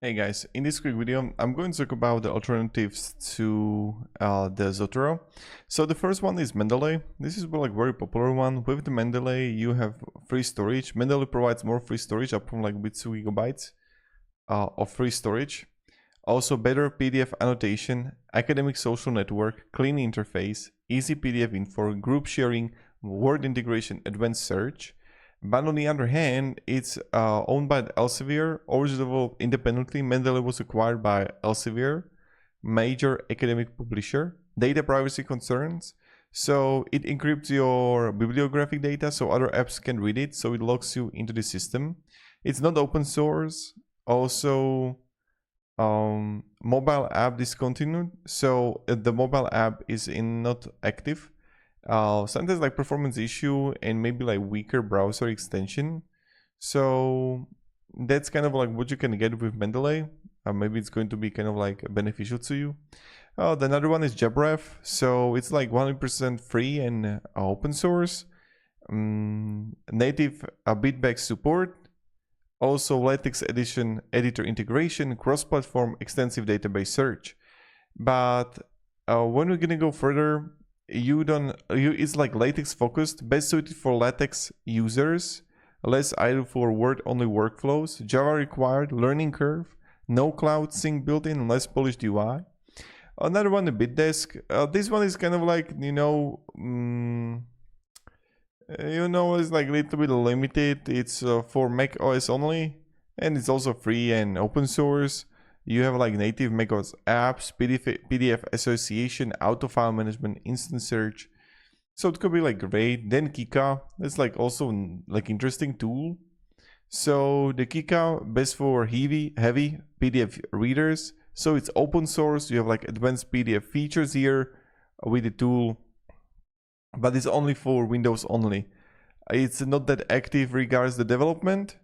Hey guys, in this quick video, I'm going to talk about the alternatives to the Zotero. So the first one is Mendeley. This is like very popular one. With the Mendeley, you have free storage. Mendeley provides more free storage up from like with 2 gigabytes of free storage. Also better PDF annotation, academic social network, clean interface, easy PDF info, group sharing, word integration, advanced search. But on the other hand, it's owned by Elsevier, always developed independently. Mendeley was acquired by Elsevier, major academic publisher. Data privacy concerns. So it encrypts your bibliographic data so other apps can read it, so it locks you into the system. It's not open source. Also, mobile app discontinued. So the mobile app is not active. Sometimes like performance issue and maybe like weaker browser extension. So that's kind of like what you can get with Mendeley. Maybe it's going to be kind of like beneficial to you. The another one is Jabref. So it's like 100% free and open source. Native bitback support. Also LaTeX editor integration, cross-platform, extensive database search. But when we're gonna go further, it's like LaTeX focused, best suited for LaTeX users, less ideal for word-only workflows, Java required, learning curve, no cloud sync built-in, less polished UI. Another one, the BitDesk. This one is kind of like, it's like a little bit limited. It's for Mac OS only, and it's also free and open source. You have like native macOS apps, PDF association, auto file management, instant search. So it could be like great. Then Kika, that's like also like interesting tool. So the Kika best for heavy PDF readers. So it's open source. You have like advanced PDF features here with the tool, but it's only for Windows only. It's not that active regards the development,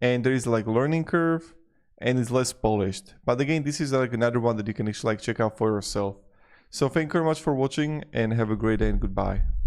and there is like learning curve, and it's less polished. But again, this is like another one that you can actually like check out for yourself. So thank you very much for watching and have a great day and goodbye.